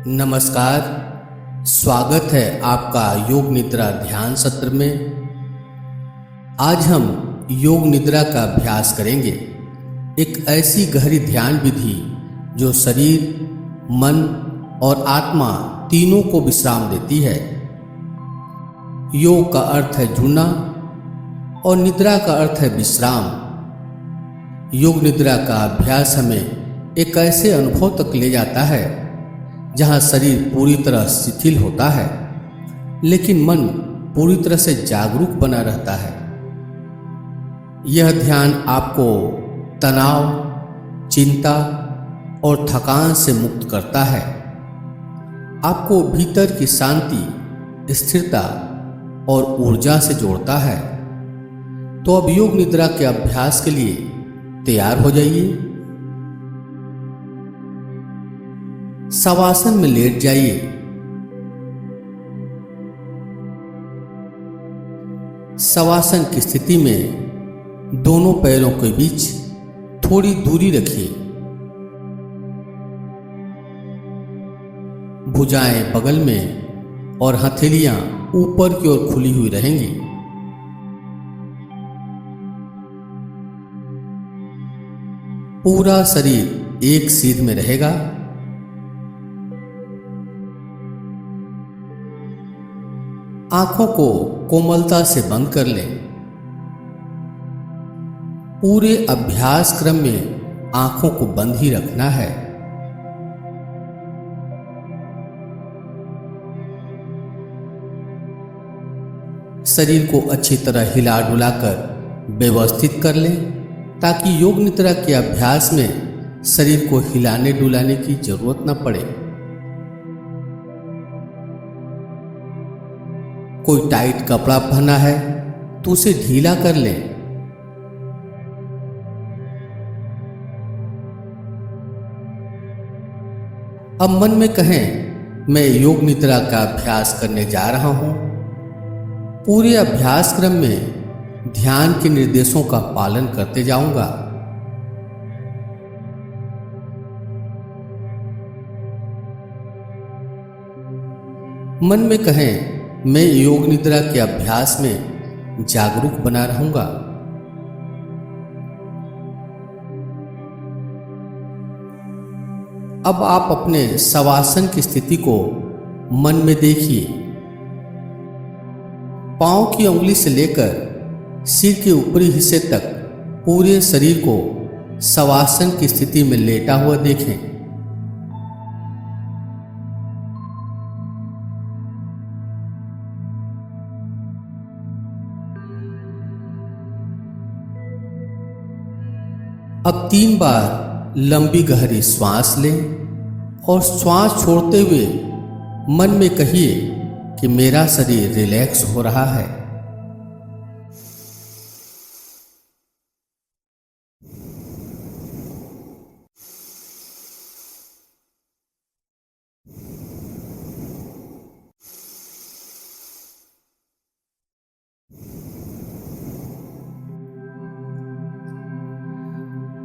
नमस्कार। स्वागत है आपका योग निद्रा ध्यान सत्र में। आज हम योग निद्रा का अभ्यास करेंगे, एक ऐसी गहरी ध्यान विधि जो शरीर, मन और आत्मा तीनों को विश्राम देती है। योग का अर्थ है जुड़ना और निद्रा का अर्थ है विश्राम। योग निद्रा का अभ्यास हमें एक ऐसे अनुभव तक ले जाता है जहाँ शरीर पूरी तरह शिथिल होता है, लेकिन मन पूरी तरह से जागरूक बना रहता है। यह ध्यान आपको तनाव, चिंता और थकान से मुक्त करता है, आपको भीतर की शांति, स्थिरता और ऊर्जा से जोड़ता है। तो अब योग निद्रा के अभ्यास के लिए तैयार हो जाइए। शवासन में लेट जाइए। शवासन की स्थिति में दोनों पैरों के बीच थोड़ी दूरी रखिए। भुजाएं बगल में और हथेलियां ऊपर की ओर खुली हुई रहेंगी। पूरा शरीर एक सीध में रहेगा। आंखों को कोमलता से बंद कर लें। पूरे अभ्यास क्रम में आंखों को बंद ही रखना है। शरीर को अच्छी तरह हिला डुलाकर व्यवस्थित कर लें, ताकि योग निद्रा के अभ्यास में शरीर को हिलाने डुलाने की जरूरत न पड़े। कोई टाइट कपड़ा पहना है तो उसे ढीला कर लें। अब मन में कहें, मैं योग निद्रा का अभ्यास करने जा रहा हूं। पूरे अभ्यास क्रम में ध्यान के निर्देशों का पालन करते जाऊंगा। मन में कहें, मैं योग निद्रा के अभ्यास में जागरूक बना रहूंगा। अब आप अपने शवासन की स्थिति को मन में देखिए। पांव की उंगली से लेकर सिर के ऊपरी हिस्से तक पूरे शरीर को शवासन की स्थिति में लेटा हुआ देखें। अब 3 बार लंबी गहरी श्वास लें और श्वास छोड़ते हुए मन में कहिए कि मेरा शरीर रिलैक्स हो रहा है।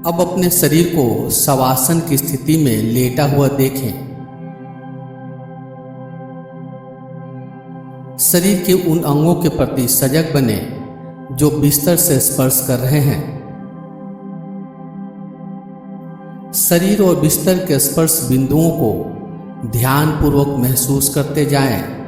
अब अपने शरीर को शवासन की स्थिति में लेटा हुआ देखें। शरीर के उन अंगों के प्रति सजग बने जो बिस्तर से स्पर्श कर रहे हैं। शरीर और बिस्तर के स्पर्श बिंदुओं को ध्यानपूर्वक महसूस करते जाएं।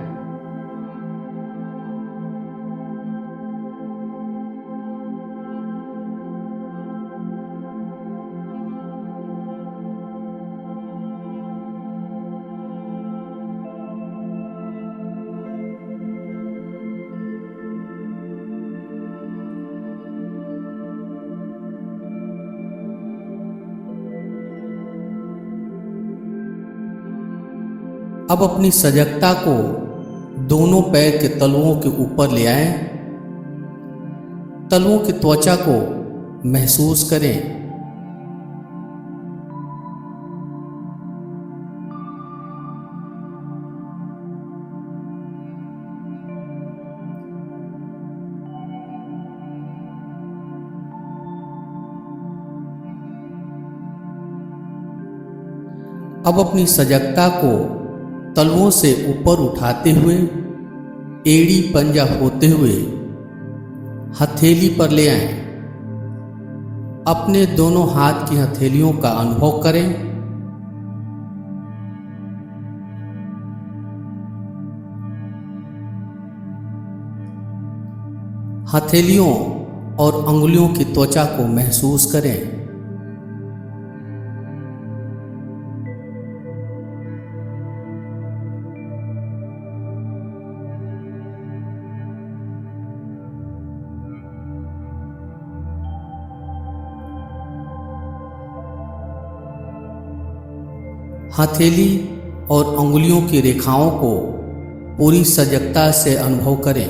अब अपनी सजगता को दोनों पैर के तलुओं के ऊपर ले आएं। तलुओं की त्वचा को महसूस करें। अब अपनी सजगता को तलवों से ऊपर उठाते हुए एड़ी पंजा होते हुए हथेली पर ले आएं। अपने दोनों हाथ की हथेलियों का अनुभव करें। हथेलियों और अंगुलियों की त्वचा को महसूस करें। हथेली और अंगुलियों की रेखाओं को पूरी सजगता से अनुभव करें।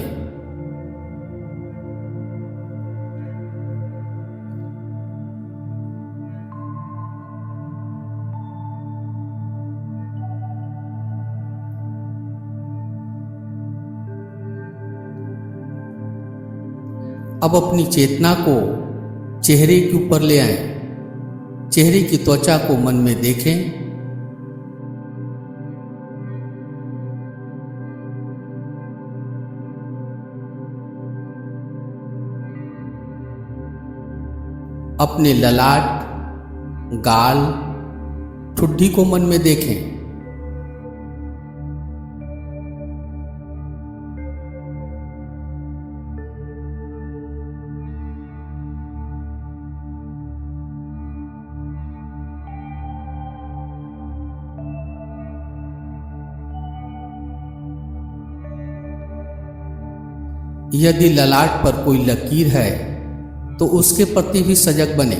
अब अपनी चेतना को चेहरे के ऊपर ले आएं। चेहरे की त्वचा को मन में देखें। अपने ललाट, गाल, ठुड्डी को मन में देखें। यदि ललाट पर कोई लकीर है तो उसके प्रति भी सजग बने।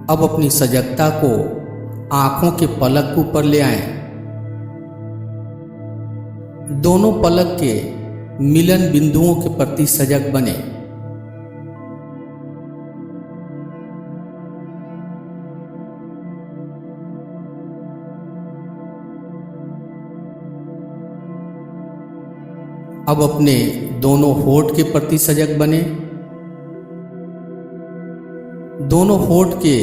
अब अपनी सजगता को आंखों के पलक के ऊपर ले आएं। दोनों पलक के मिलन बिंदुओं के प्रति सजग बने। अब अपने दोनों होठ के प्रति सजग बने। दोनों होठ के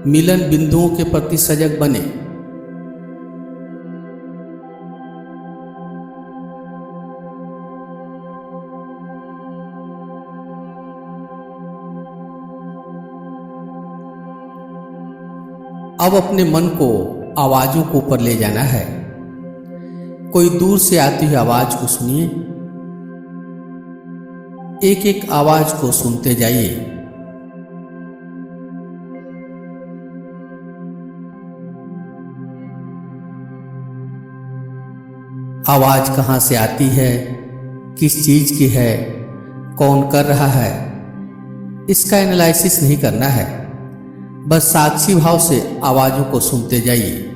मिलन बिंदुओं के प्रति सजग बने। अब अपने मन को आवाजों को ऊपर ले जाना है। कोई दूर से आती हुई आवाज को सुनिए। एक एक आवाज को सुनते जाइए। आवाज कहां से आती है, किस चीज की है, कौन कर रहा है, इसका एनालिसिस नहीं करना है। बस साक्षी भाव से आवाजों को सुनते जाइए।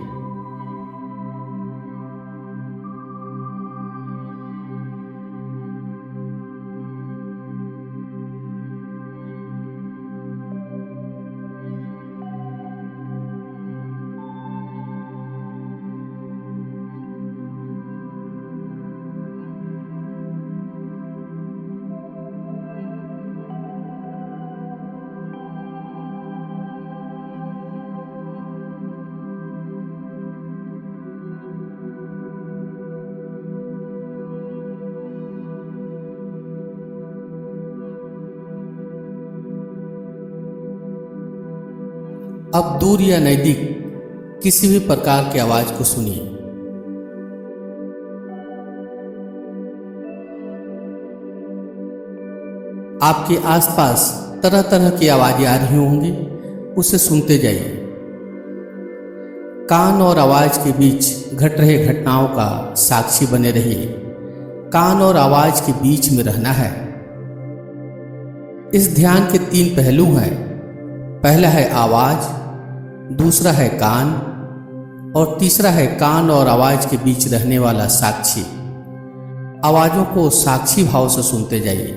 अब दूर या नजदीक किसी भी प्रकार की आवाज को सुनिए। आपके आसपास तरह तरह की आवाजें आ रही होंगी, उसे सुनते जाइए। कान और आवाज के बीच घट रहे घटनाओं का साक्षी बने रहिए। कान और आवाज के बीच में रहना है। इस ध्यान के 3 पहलू हैं। पहला है आवाज, दूसरा है कान और तीसरा है कान और आवाज के बीच रहने वाला साक्षी। आवाजों को साक्षी भाव से सुनते जाइए।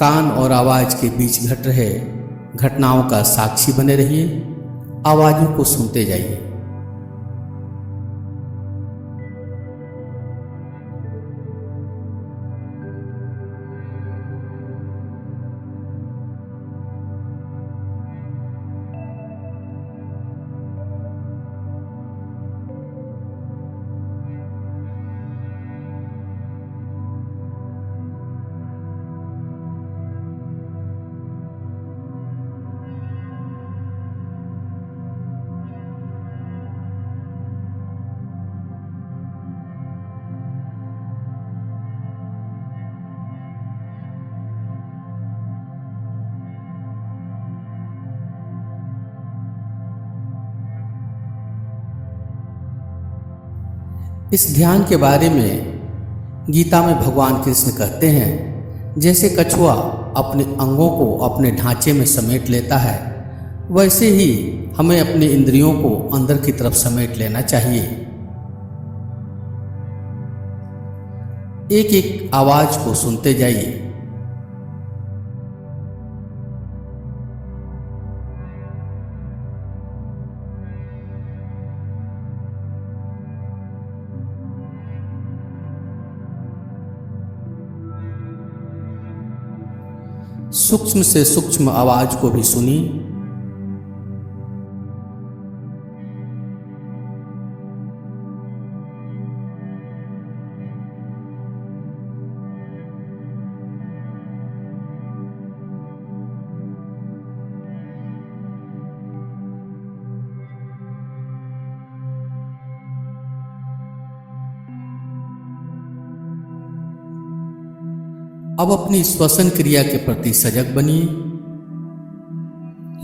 कान और आवाज के बीच घट रहे घटनाओं का साक्षी बने रहिए, आवाजों को सुनते जाइए। इस ध्यान के बारे में गीता में भगवान कृष्ण कहते हैं, जैसे कछुआ अपने अंगों को अपने ढांचे में समेट लेता है, वैसे ही हमें अपने इंद्रियों को अंदर की तरफ समेट लेना चाहिए। एक एक आवाज को सुनते जाइए। सूक्ष्म से सूक्ष्म आवाज को भी सुनी। अब अपनी श्वसन क्रिया के प्रति सजग बनिए।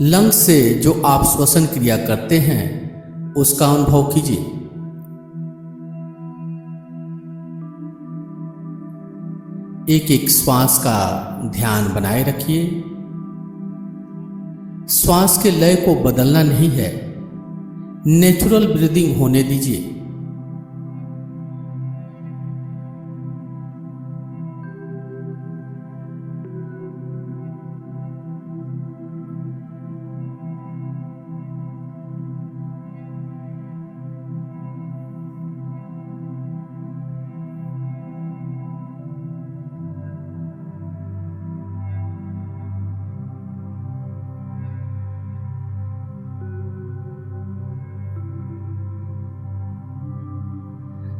लंग्स से जो आप श्वसन क्रिया करते हैं उसका अनुभव कीजिए। एक एक श्वास का ध्यान बनाए रखिए। श्वास के लय को बदलना नहीं है, नेचुरल ब्रीदिंग होने दीजिए।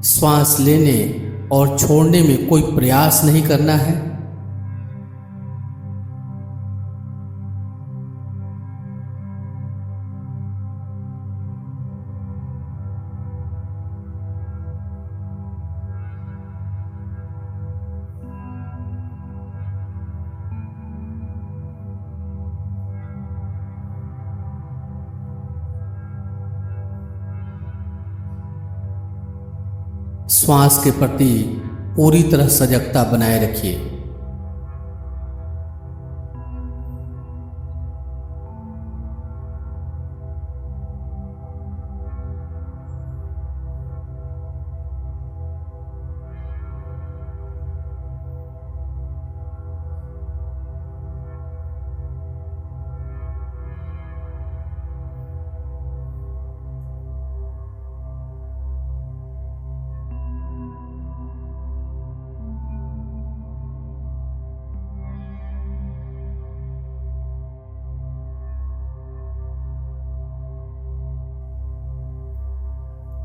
श्वास लेने और छोड़ने में कोई प्रयास नहीं करना है। श्वास के प्रति पूरी तरह सजगता बनाए रखिए।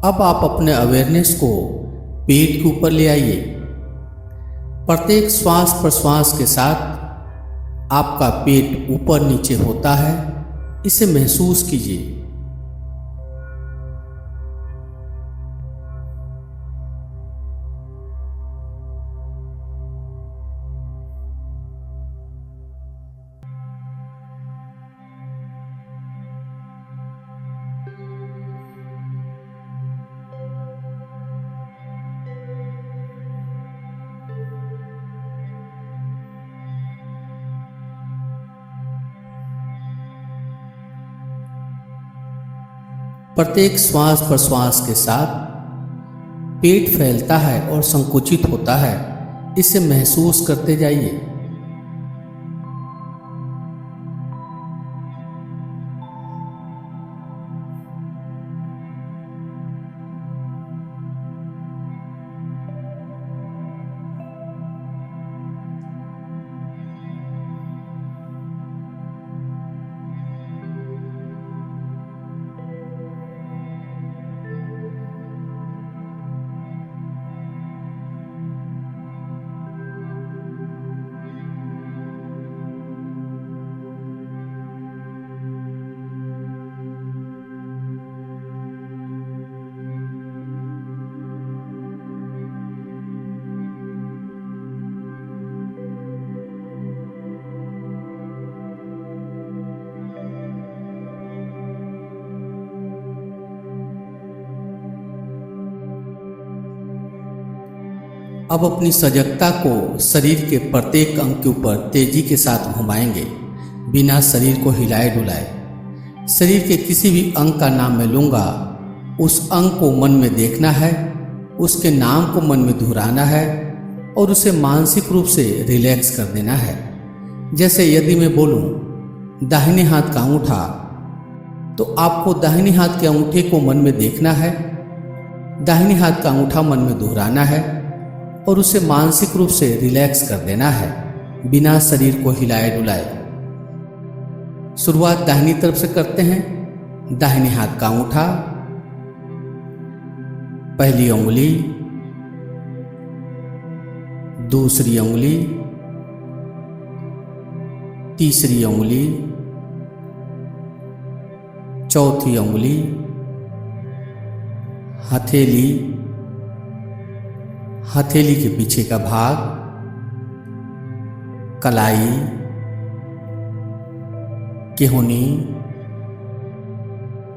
अब आप अपने अवेयरनेस को पेट के ऊपर ले आइए। प्रत्येक श्वास प्रश्वास के साथ आपका पेट ऊपर नीचे होता है, इसे महसूस कीजिए। प्रत्येक श्वास प्रश्वास के साथ पेट फैलता है और संकुचित होता है, इसे महसूस करते जाइए। अब अपनी सजगता को शरीर के प्रत्येक अंग के ऊपर तेजी के साथ घुमाएंगे, बिना शरीर को हिलाए डुलाए। शरीर के किसी भी अंग का नाम मैं लूँगा, उस अंग को मन में देखना है, उसके नाम को मन में दोहराना है और उसे मानसिक रूप से रिलैक्स कर देना है। जैसे यदि मैं बोलूं दाहिने हाथ का अंगूठा, तो आपको दाहिने हाथ के अंगूठे को मन में देखना है, दाहिने हाथ का अंगूठा मन में दोहराना है और उसे मानसिक रूप से रिलैक्स कर देना है, बिना शरीर को हिलाए डुलाए। शुरुआत दाहिनी तरफ से करते हैं। दाहिने हाथ का अंगूठा, पहली उंगली, दूसरी उंगली, तीसरी उंगली, चौथी उंगली, हथेली, हथेली के पीछे का भाग, कलाई, केहूनी,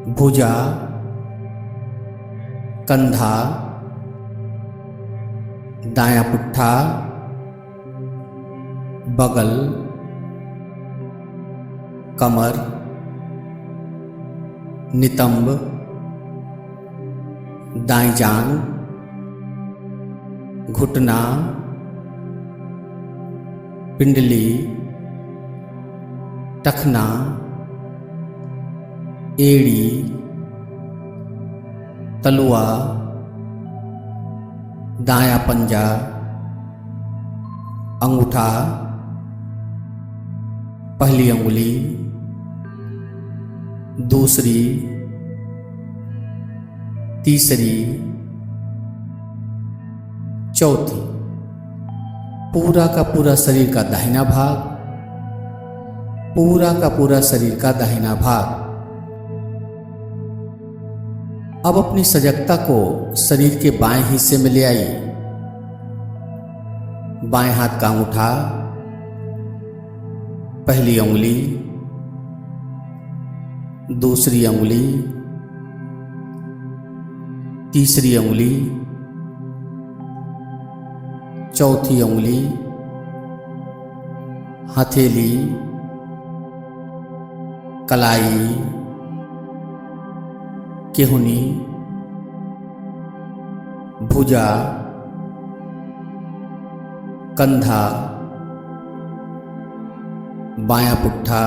भुजा, कंधा, दायां पुट्ठा, बगल, कमर, नितंब, दाईं जांघ, घुटना, पिंडली, टखना, एड़ी, तलुआ, दायां पंजा, अंगूठा, पहली उंगली, दूसरी, तीसरी, चौथी। पूरा का पूरा शरीर का दाहिना भाग, पूरा का पूरा शरीर का दाहिना भाग। अब अपनी सजगता को शरीर के बाएं हिस्से में ले आइए। बाएं हाथ का अंगूठा, पहली उंगली, दूसरी उंगली, तीसरी उंगली, चौथी उंगली, हथेली, कलाई, केहूनी, भुजा, कंधा, बायां पुट्ठा,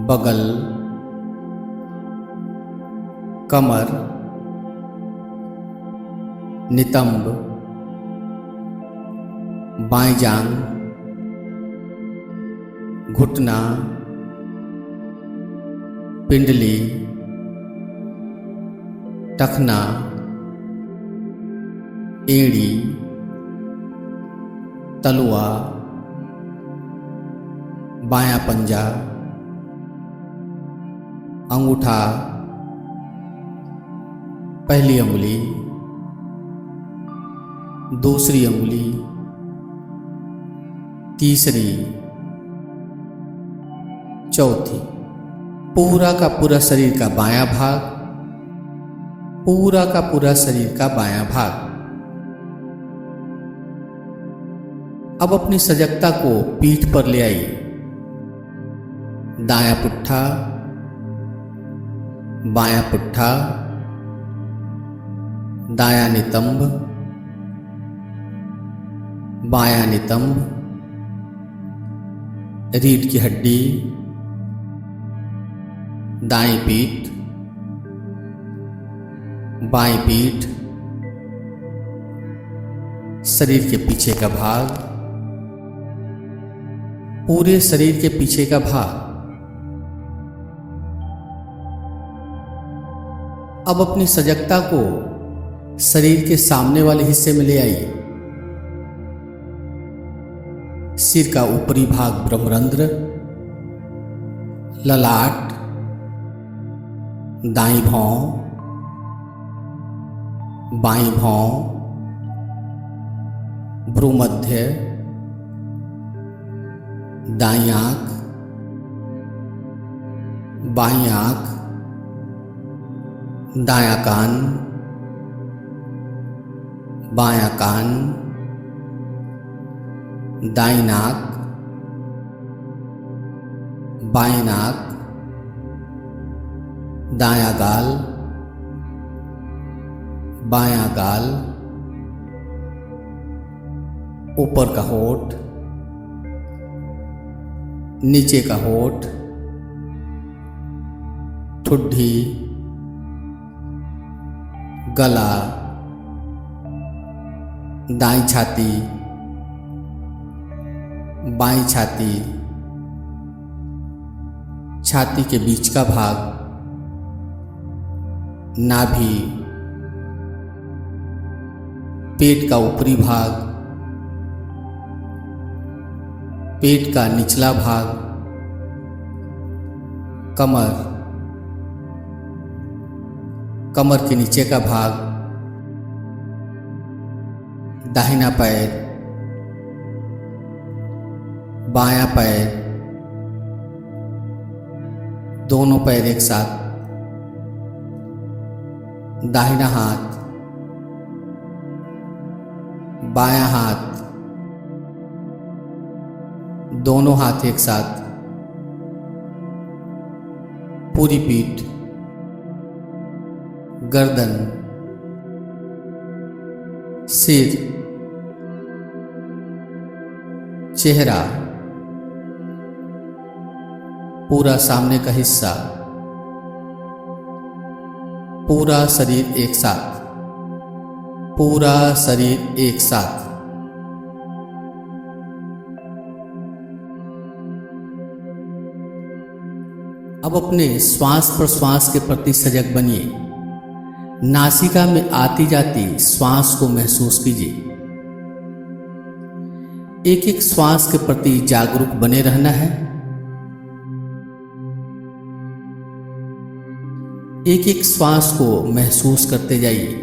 बगल, कमर, नितंब, बाईं जांघ, घुटना, पिंडली, टखना, एड़ी, तलुआ, बायां पंजा, अंगूठा, पहली उंगली, दूसरी उंगली, तीसरी, चौथी। पूरा का पूरा शरीर का बायां भाग, पूरा का पूरा शरीर का बायां भाग। अब अपनी सजगता को पीठ पर ले आइए। दायां पुट्ठा, बायां पुट्ठा, दायां नितंब, बायां नितंब, रीढ़ की हड्डी, दाईं पीठ, बाईं पीठ, शरीर के पीछे का भाग, पूरे शरीर के पीछे का भाग। अब अपनी सजगता को शरीर के सामने वाले हिस्से में ले आइए। सिर का ऊपरी भाग ब्रह्मरंध्र, ललाट, दाईं भौं, बाईं भौं, भ्रूमध्य, दाईं आंख, बाईं आंख, दायां कान, बायां कान, दाईं नाक, बाएं नाक, दायां गाल, बायां गाल, ऊपर का होठ, नीचे का होठ, ठुड्डी, गला, दाईं छाती, बाईं छाती, छाती के बीच का भाग, नाभि, पेट का ऊपरी भाग, पेट का निचला भाग, कमर, कमर के नीचे का भाग, दाहिना पैर, बायां पैर, दोनों पैर एक साथ, दाहिना हाथ, बायां हाथ, दोनों हाथ एक साथ, पूरी पीठ, गर्दन, सिर, चेहरा, पूरा सामने का हिस्सा, पूरा शरीर एक साथ, पूरा शरीर एक साथ। अब अपने श्वास प्रश्वास के प्रति सजग बनिए। नासिका में आती जाती श्वास को महसूस कीजिए। एक एक श्वास के प्रति जागरूक बने रहना है। एक एक श्वास को महसूस करते जाइए।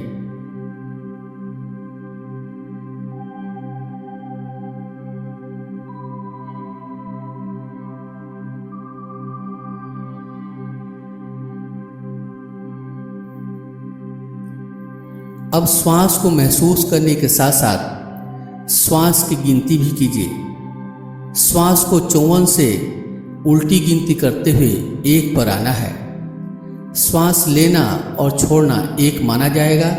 अब श्वास को महसूस करने के साथ साथ श्वास की गिनती भी कीजिए। श्वास को चौवन से उल्टी गिनती करते हुए एक पर आना है। श्वास लेना और छोड़ना एक माना जाएगा।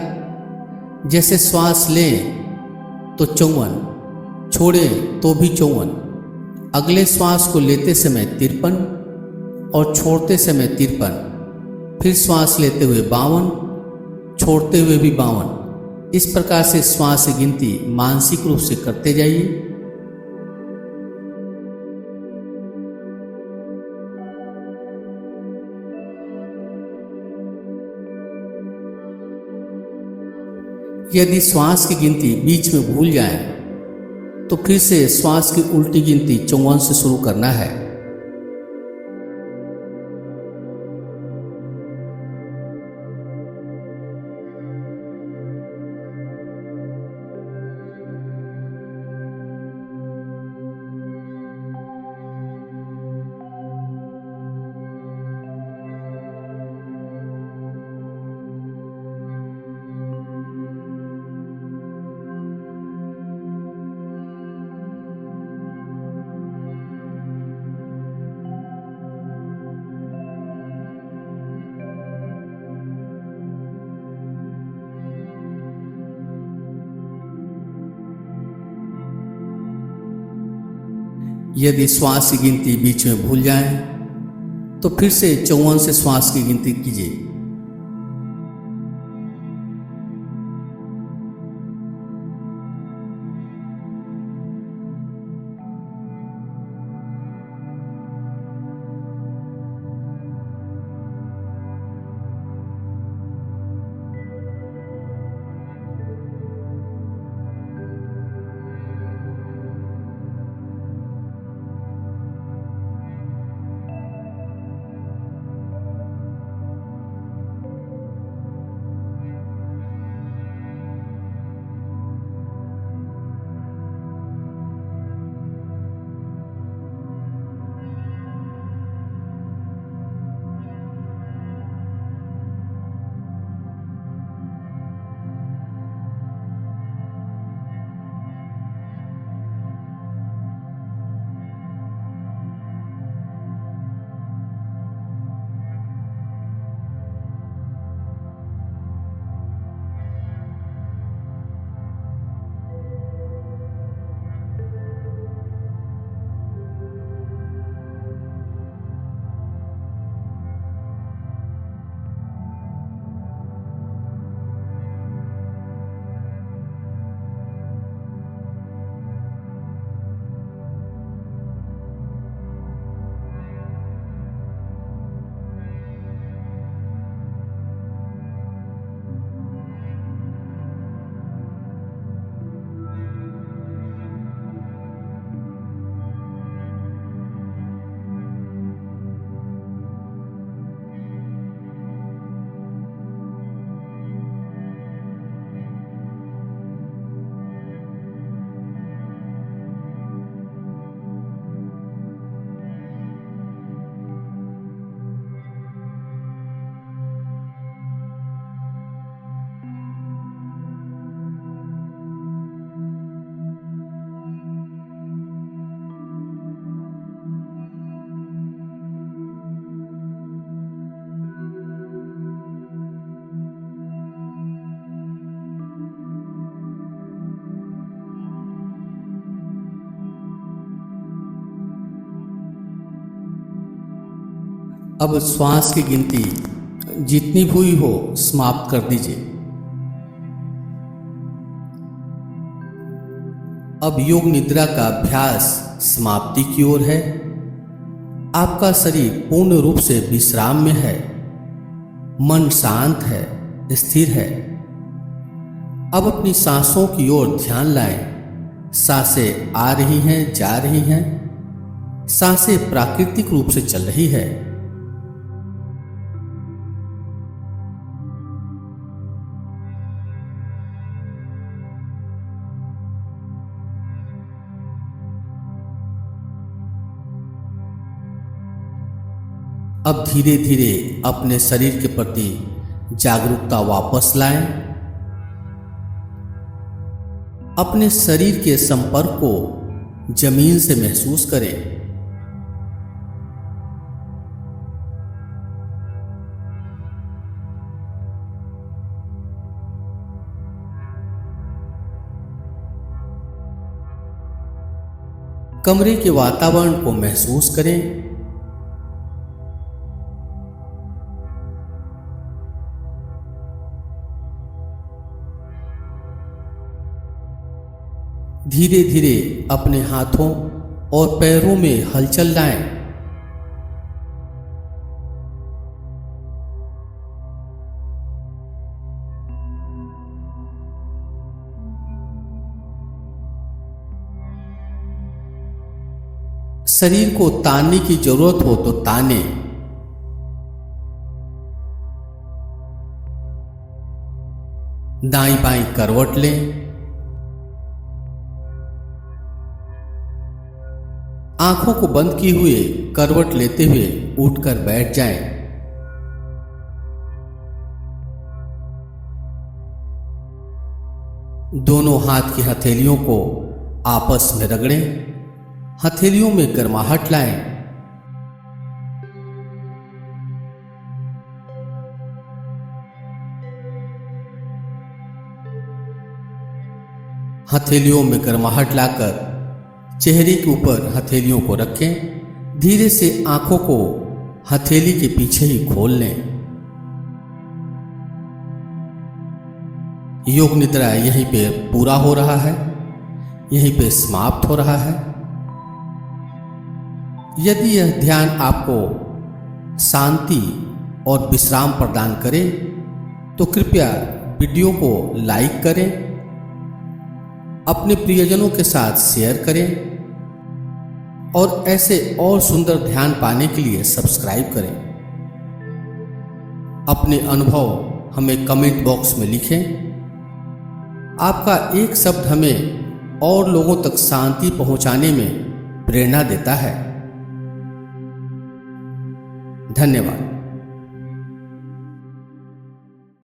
जैसे श्वास लें तो 54, छोड़ें तो भी 54। अगले श्वास को लेते समय 53 और छोड़ते समय 53। फिर श्वास लेते हुए 52, छोड़ते हुए भी 52। इस प्रकार से श्वास की गिनती मानसिक रूप से करते जाइए। यदि श्वास की गिनती बीच में भूल जाए तो फिर से श्वास की उल्टी गिनती 54 से शुरू करना है। यदि श्वास की गिनती बीच में भूल जाए तो फिर से 54 से श्वास की गिनती कीजिए। अब श्वास की गिनती जितनी हुई हो समाप्त कर दीजिए। अब योग निद्रा का अभ्यास समाप्ति की ओर है। आपका शरीर पूर्ण रूप से विश्राम में है, मन शांत है, स्थिर है। अब अपनी सांसों की ओर ध्यान लाएं। सांसें आ रही हैं, जा रही हैं। सांसें प्राकृतिक रूप से चल रही है। अब धीरे धीरे अपने शरीर के प्रति जागरूकता वापस लाएं। अपने शरीर के संपर्क को जमीन से महसूस करें। कमरे के वातावरण को महसूस करें। धीरे धीरे अपने हाथों और पैरों में हलचल लाएं। शरीर को तानने की जरूरत हो तो ताने। दाईं बाईं करवट लें। आंखों को बंद किए हुए करवट लेते हुए उठकर बैठ जाएं। दोनों हाथ की हथेलियों को आपस में रगड़ें। हथेलियों में गर्माहट लाएं। हथेलियों में गर्माहट लाकर चेहरे के ऊपर हथेलियों को रखें। धीरे से आंखों को हथेली के पीछे ही खोल लें। योग निद्रा यहीं पे पूरा हो रहा है, यहीं पे समाप्त हो रहा है। यदि यह ध्यान आपको शांति और विश्राम प्रदान करे तो कृपया वीडियो को लाइक करें, अपने प्रियजनों के साथ शेयर करें और ऐसे और सुंदर ध्यान पाने के लिए सब्सक्राइब करें। अपने अनुभव हमें कमेंट बॉक्स में लिखें। आपका एक शब्द हमें और लोगों तक शांति पहुंचाने में प्रेरणा देता है। धन्यवाद।